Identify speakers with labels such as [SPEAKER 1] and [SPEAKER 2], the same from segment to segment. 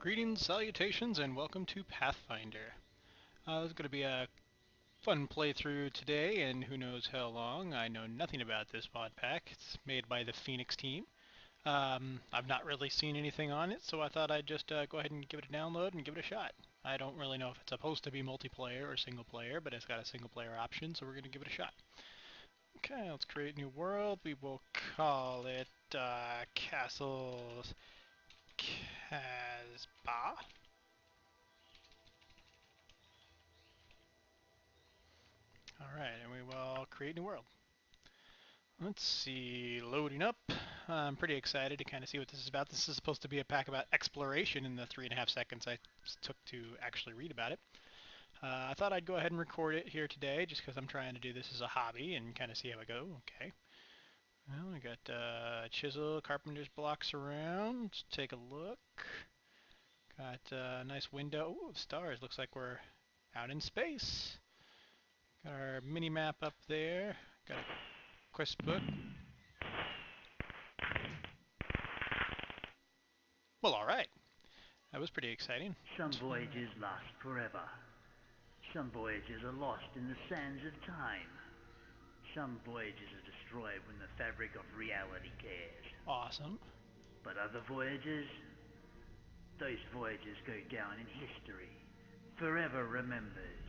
[SPEAKER 1] Greetings, salutations, and welcome to Pathfinder. This is going to be a fun playthrough today, and who knows how long. I know nothing about this mod pack. It's made by the Phoenix team. I've not really seen anything on it, so I thought I'd just go ahead and give it a download and give it a shot. I don't really know if it's supposed to be multiplayer or single player, but it's got a single player option, so we're going to give it a shot. Okay, let's create a new world. We will call it Castle's Casbah. Alright, and we will create a new world. Let's see, loading up. I'm pretty excited to kind of see what this is about. This is supposed to be a pack about exploration in the 3.5 seconds I took to actually read about it. I thought I'd go ahead and record it here today just because I'm trying to do this as a hobby and kind of see how I go. Okay. Well, we got chisel, carpenter's blocks around. Let's take a look. Got a nice window. Ooh, stars. Looks like we're out in space. Got our mini map up there. Got a quest book. Well, alright. That was pretty exciting.
[SPEAKER 2] Some voyages last forever. Some voyages are lost in the sands of time. Some voyages are destroyed when the fabric of reality tears.
[SPEAKER 1] Awesome.
[SPEAKER 2] But other voyages, those voyages go down in history, forever remembered.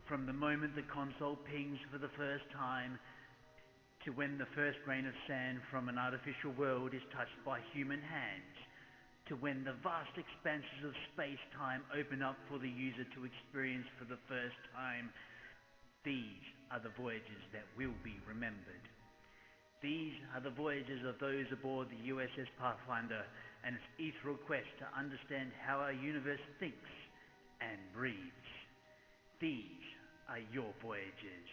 [SPEAKER 2] From the moment the console pings for the first time, to when the first grain of sand from an artificial world is touched by human hands, to when the vast expanses of space-time open up for the user to experience for the first time, these are the voyages that will be remembered. These are the voyages of those aboard the USS Pathfinder and its ethereal quest to understand how our universe thinks and breathes. These are your voyages.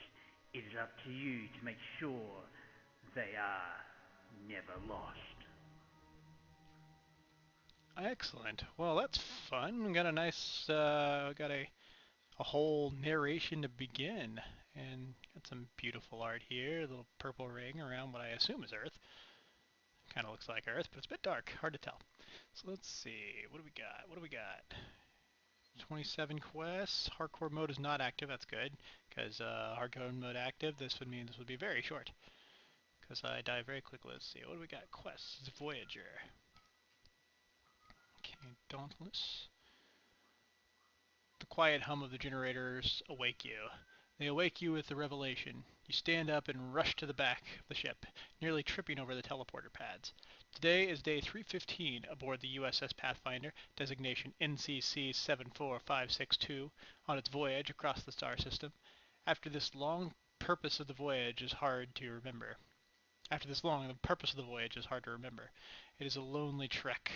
[SPEAKER 2] It is up to you to make sure they are never lost.
[SPEAKER 1] Excellent. Well, that's fun. We got a nice, got a whole narration to begin, and got some beautiful art here. A little purple ring around what I assume is Earth. Kind of looks like Earth, but it's a bit dark. Hard to tell. So let's see. What do we got? What do we got? 27 quests. Hardcore mode is not active. That's good, because hardcore mode active, this would mean this would be very short, because I die very quickly. Let's see. What do we got? Quests. Voyager. Okay, Dauntless. The quiet hum of the generators awake you. They awake you with the revelation. You stand up and rush to the back of the ship, nearly tripping over the teleporter pads. Today is day 315 aboard the USS Pathfinder, designation NCC 74562, on its voyage across the star system. After this long, purpose of the voyage is hard to remember. After this long, the purpose of the voyage is hard to remember. It is a lonely trek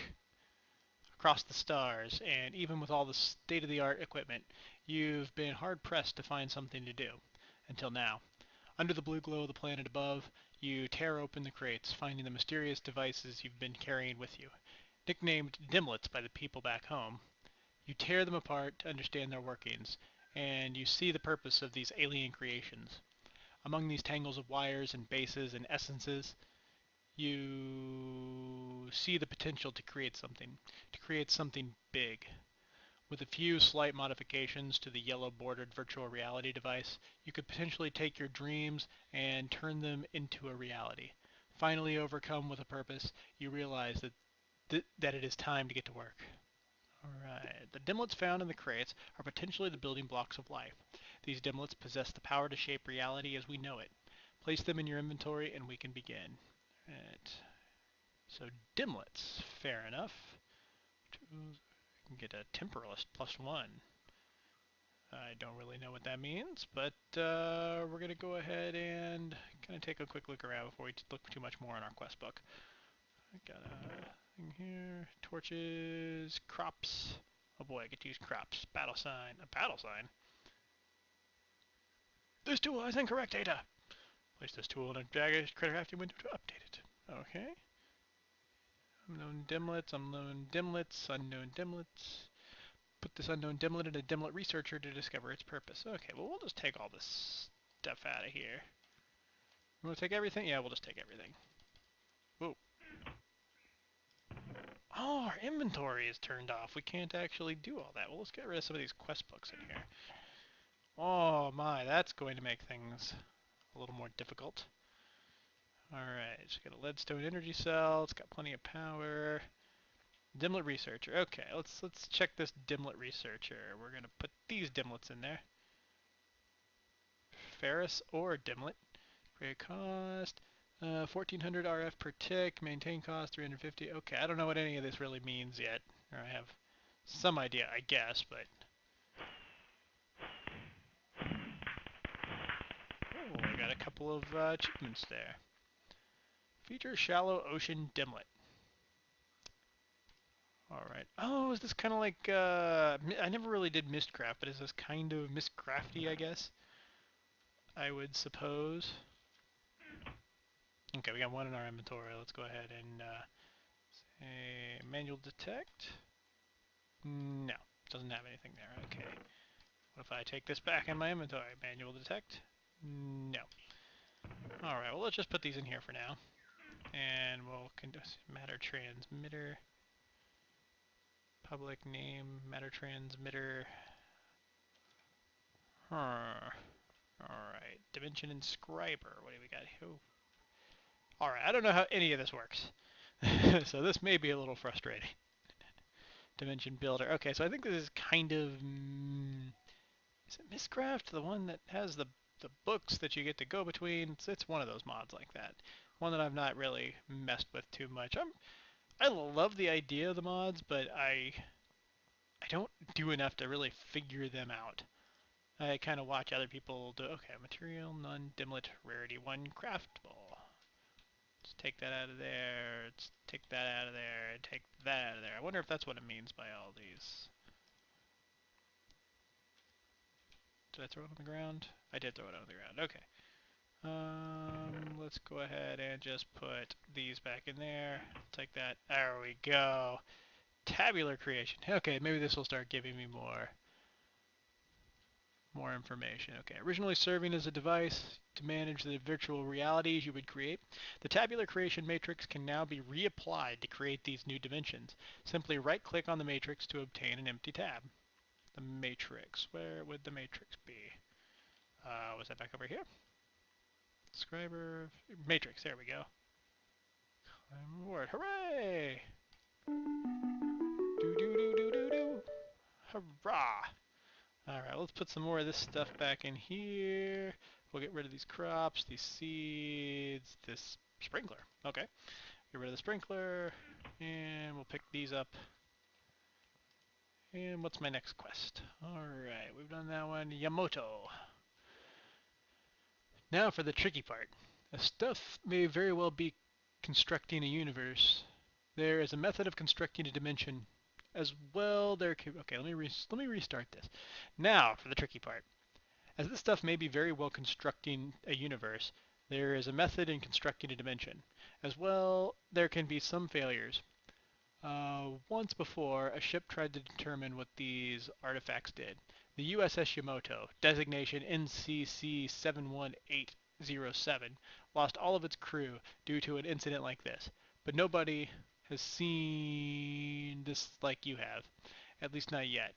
[SPEAKER 1] across the stars, and even with all the state-of-the-art equipment, you've been hard-pressed to find something to do. Until now. Under the blue glow of the planet above, you tear open the crates, finding the mysterious devices you've been carrying with you. Nicknamed Dimlets by the people back home, you tear them apart to understand their workings, and you see the purpose of these alien creations. Among these tangles of wires and bases and essences, you see the potential to create something big. With a few slight modifications to the yellow bordered virtual reality device, you could potentially take your dreams and turn them into a reality. Finally overcome with a purpose, you realize that it is time to get to work. Alright, the dimlets found in the crates are potentially the building blocks of life. These dimlets possess the power to shape reality as we know it. Place them in your inventory and we can begin. Right. So dimlets, fair enough. You can get a temporalist +1. I don't really know what that means, but we're going to go ahead and kind of take a quick look around before we look too much more in our quest book. I got a thing here. Torches, crops. Oh boy, I get to use crops. Battle sign. A battle sign? This tool has incorrect data. Place this tool in a jagged crafting window to update it. Okay. Unknown dimlets, unknown dimlets. Put this unknown dimlet in a dimlet researcher to discover its purpose. Okay, well, we'll just take all this stuff out of here. You want to take everything? Yeah, we'll just take everything. Whoa. Oh, our inventory is turned off. We can't actually do all that. Well, let's get rid of some of these quest books in here. Oh my, that's going to make things a little more difficult. Alright, just got a leadstone energy cell. It's got plenty of power. Dimlet researcher. Okay, let's check this dimlet researcher. We're gonna put these dimlets in there. Ferrous ore dimlet. Great cost. 1400 RF per tick. Maintain cost 350. Okay, I don't know what any of this really means yet. Or I have some idea, I guess, but. Oh, I got a couple of achievements there. Feature shallow ocean dimlet. Alright. Oh, is this kind of like, I never really did Mistcraft, but is this kind of Mistcrafty, I guess? I would suppose. Okay, we got one in our inventory. Let's go ahead and say manual detect. No, doesn't have anything there. Okay. What if I take this back in my inventory? Manual detect? No. Alright, well let's just put these in here for now. And we'll matter transmitter. Public name, matter transmitter. Huh. Alright, dimension inscriber. What do we got here? Alright, I don't know how any of this works. So this may be a little frustrating. Dimension builder. Okay, so I think this is kind of... is it Mistcraft? The one that has the books that you get to go between? It's one of those mods like that. One that I've not really messed with too much. I love the idea of the mods, but I don't do enough to really figure them out. I kind of watch other people do. Okay, material, none, dimlet, rarity 1, craftable. Let's take that out of there. Let's take that out of there. And take that out of there. I wonder if that's what it means by all these. Did I throw it on the ground? I did throw it on the ground. Okay. Let's go ahead and just put these back in there. Take that. There we go. Tabular creation. Okay, maybe this will start giving me more information. Okay, originally serving as a device to manage the virtual realities you would create, the tabular creation matrix can now be reapplied to create these new dimensions. Simply right-click on the matrix to obtain an empty tab. The matrix. Where would the matrix be? Was that back over here? Subscriber. Matrix. There we go. Reward. Hooray! Do do do do do do. Hurrah! Alright, let's put some more of this stuff back in here. We'll get rid of these crops, these seeds, this sprinkler. Okay. Get rid of the sprinkler, and we'll pick these up. And what's my next quest? Alright, we've done that one. Yamoto. Now for the tricky part. Stuff may very well be constructing a universe. There is a method of constructing a dimension as well. Okay, let me restart this. Now for the tricky part. As this stuff may be very well constructing a universe, there is a method in constructing a dimension. As well, there can be some failures. Once before, a ship tried to determine what these artifacts did. The USS Yamato, designation NCC-71807, lost all of its crew due to an incident like this. But nobody has seen this like you have, at least not yet.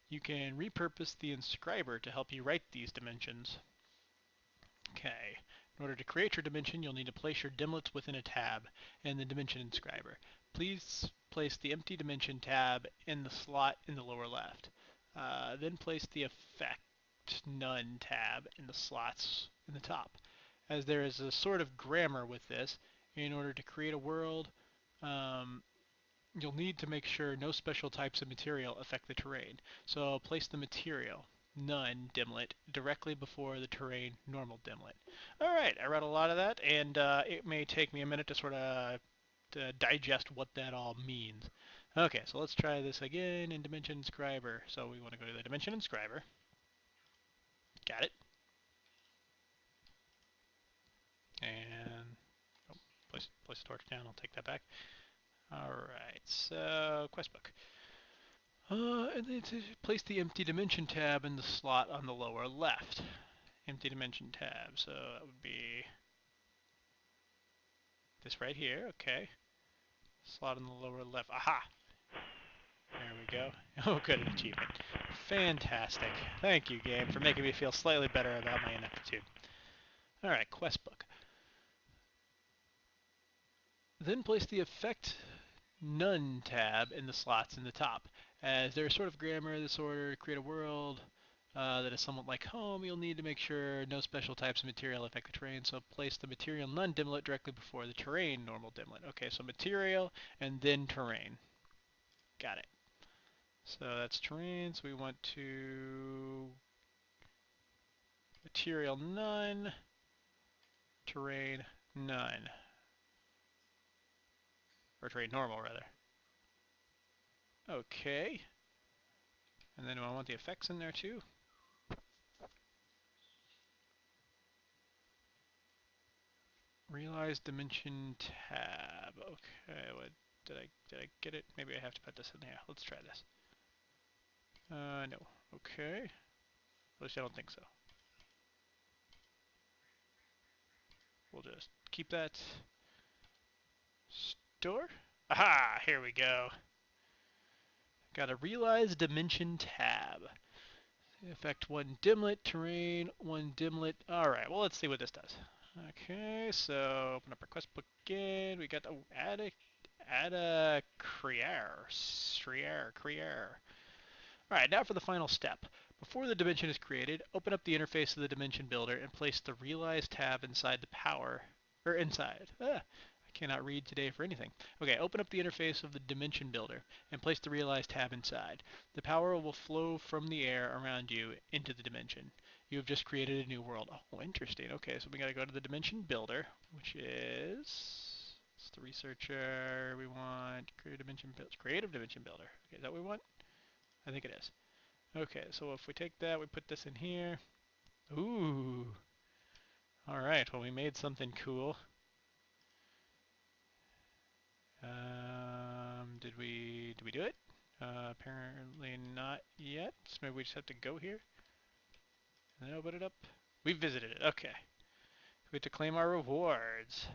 [SPEAKER 1] You can repurpose the inscriber to help you write these dimensions. Okay. In order to create your dimension, you'll need to place your dimlets within a tab in the dimension inscriber. Please place the empty dimension tab in the slot in the lower left. Then place the effect none tab in the slots in the top. As there is a sort of grammar with this, in order to create a world, you'll need to make sure no special types of material affect the terrain. So place the material, none dimlet, directly before the terrain normal dimlet. Alright, I read a lot of that, and it may take me a minute to sort of digest what that all means. Okay, so let's try this again in dimension inscriber. So we want to go to the dimension inscriber. Got it. And oh, place the torch down. I'll take that back. Alright, so quest book. And then to place the empty dimension tab in the slot on the lower left. Empty dimension tab, so that would be this right here, okay. Slot on the lower left, aha! we go. Oh, good, an achievement. Fantastic. Thank you, game, for making me feel slightly better about my ineptitude. Alright, quest book. Then place the effect None tab in the slots in the top. As there is sort of grammar disorder to create a world that is somewhat like home, you'll need to make sure no special types of material affect the terrain, so place the material none dimlet directly before the terrain normal dimlet. Okay, so material and then terrain. Got it. So that's terrain, so we want to material none, terrain none, or terrain normal rather. Okay, and then I want the effects in there too. Realize dimension tab. Okay, what did I get it? Maybe I have to put this in here. Let's try this. No. Okay. At least I don't think so. We'll just keep that. Store. Aha! Here we go. Got a realize dimension tab. Effect one dimlet, terrain, one dimlet. Alright, well let's see what this does. Okay, so open up our quest book again. We got add a crier. Alright, now for the final step. Before the dimension is created, open up the interface of the dimension builder and place the realize tab inside the power, or inside. I cannot read today for anything. Okay, open up the interface of the dimension builder and place the realize tab inside. The power will flow from the air around you into the dimension. You have just created a new world. Oh, interesting. Okay, so we gotta go to the dimension builder, which is, it's the researcher. We want creative dimension builder. Okay, is that what we want? I think it is. Okay, so if we take that, we put this in here. Ooh. Alright, well we made something cool. Did we do it? Apparently not yet. So maybe we just have to go here. And then open it up. We visited it. Okay. We have to claim our rewards.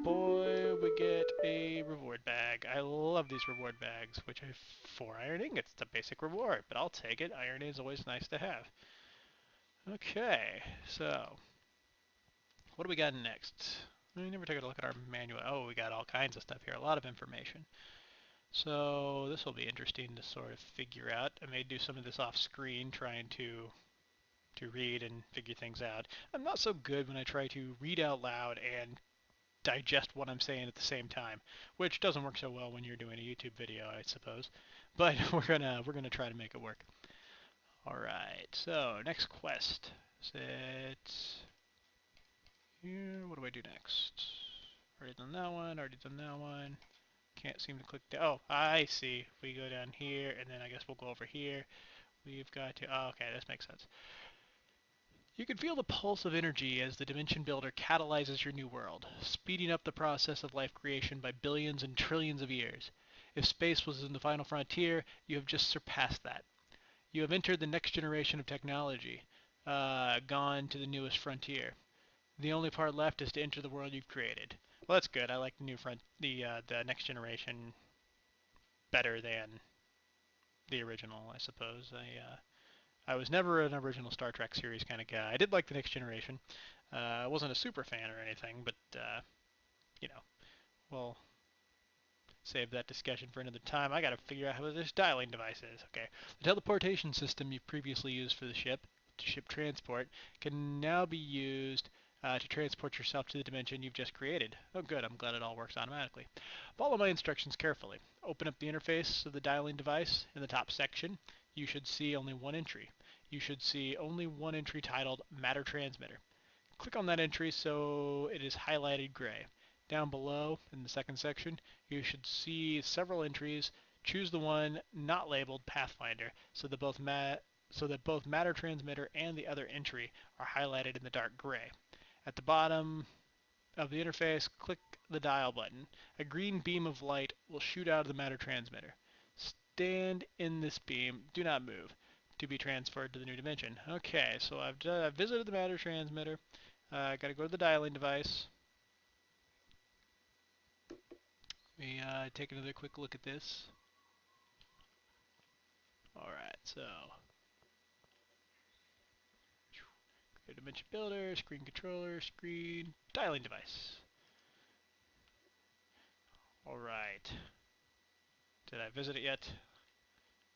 [SPEAKER 1] Boy, we get a reward bag. I love these reward bags, which have 4 iron ingots. It's a basic reward, but I'll take it. Iron is always nice to have. Okay, so what do we got next? We never took a look at our manual. Oh, we got all kinds of stuff here. A lot of information. So this will be interesting to sort of figure out. I may do some of this off screen, trying to read and figure things out. I'm not so good when I try to read out loud and digest what I'm saying at the same time, which doesn't work so well when you're doing a YouTube video, I suppose. But we're gonna try to make it work. All right. So next quest. Set here. What do I do next? Already done that one. Already done that one. Can't seem to click down. Oh, I see. We go down here, and then I guess we'll go over here. We've got to... Oh, okay, this makes sense. You can feel the pulse of energy as the Dimension Builder catalyzes your new world, speeding up the process of life creation by billions and trillions of years. If space was in the final frontier, you have just surpassed that. You have entered the next generation of technology, gone to the newest frontier. The only part left is to enter the world you've created. Well, that's good. I like the next generation better than the original, I suppose. I was never an original Star Trek series kind of guy. I did like the Next Generation. I wasn't a super fan or anything, but you know, we'll save that discussion for another time. I got to figure out how this dialing device is. Okay, the teleportation system you previously used for the ship transport, can now be used to transport yourself to the dimension you've just created. Oh, good. I'm glad it all works automatically. Follow my instructions carefully. Open up the interface of the dialing device. In the top section, you should see only one entry. You should see only one entry titled Matter Transmitter. Click on that entry so it is highlighted gray. Down below, in the second section, you should see several entries. Choose the one not labeled Pathfinder so that both Matter Transmitter and the other entry are highlighted in the dark gray. At the bottom of the interface, click the dial button. A green beam of light will shoot out of the Matter Transmitter. Stand in this beam. Do not move to be transferred to the new dimension. Okay, so I've visited the Matter Transmitter. Got to go to the dialing device. We take another quick look at this. Alright, so create dimension builder, screen controller, screen dialing device. Alright. Did I visit it yet?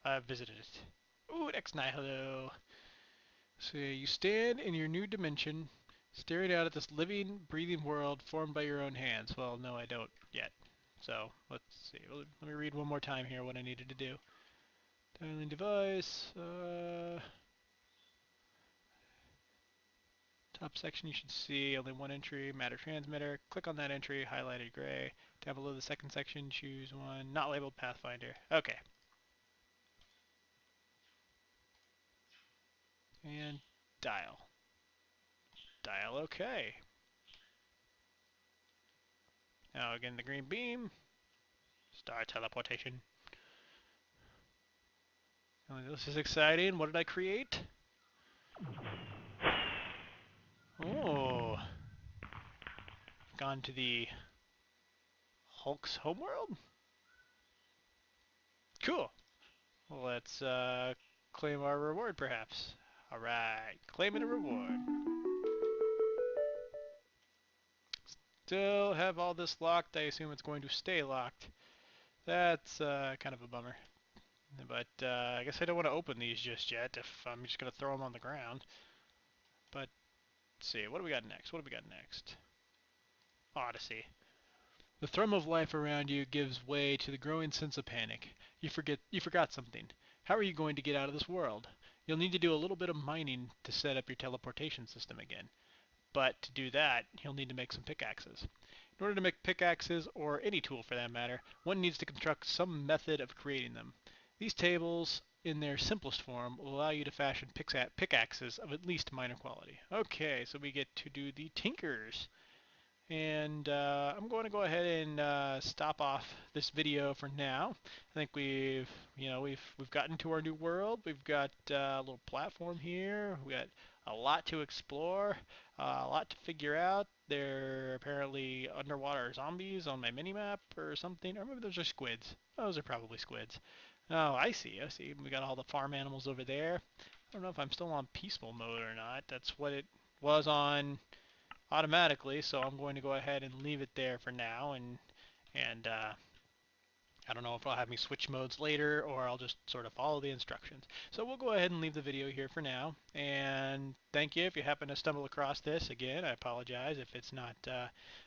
[SPEAKER 1] I've visited it. Ooh, ex nihilo. So you stand in your new dimension, staring out at this living, breathing world formed by your own hands. Well, no, I don't yet. So let's see. Let me read one more time here what I needed to do. Dialing device. Top section you should see only one entry, matter transmitter. Click on that entry, highlighted gray. Down below the second section, choose one not labeled Pathfinder. Okay. And dial. Dial OK. Now again the green beam. Star teleportation. Oh, this is exciting. What did I create? Oh, gone to the Hulk's homeworld? Cool. Well, let's claim our reward, perhaps. Alright, claiming a reward. Still have all this locked. I assume it's going to stay locked. That's kind of a bummer. But I guess I don't want to open these just yet if I'm just going to throw them on the ground. But let's see, what do we got next? What do we got next? Odyssey. The thrum of life around you gives way to the growing sense of panic. You forgot something. How are you going to get out of this world? You'll need to do a little bit of mining to set up your teleportation system again. But to do that, you'll need to make some pickaxes. In order to make pickaxes, or any tool for that matter, one needs to construct some method of creating them. These tables, in their simplest form, will allow you to fashion pickaxes of at least minor quality. Okay, so we get to do the tinkers. And I'm going to go ahead and stop off this video for now. I think we've gotten to our new world. We've got a little platform here. We got a lot to explore, a lot to figure out. There are apparently underwater zombies on my minimap or something, or maybe those are squids. Those are probably squids. Oh, I see. I see. We got all the farm animals over there. I don't know if I'm still on peaceful mode or not. That's what it was on automatically, so I'm going to go ahead and leave it there for now, and I don't know if I'll have me switch modes later or I'll just sort of follow the instructions. So we'll go ahead and leave the video here for now, and thank you if you happen to stumble across this. Again, I apologize if it's not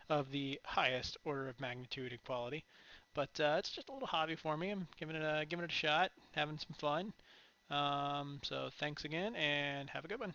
[SPEAKER 1] of the highest order of magnitude and quality, but it's just a little hobby for me. I'm giving it a shot, having some fun. So thanks again, and have a good one.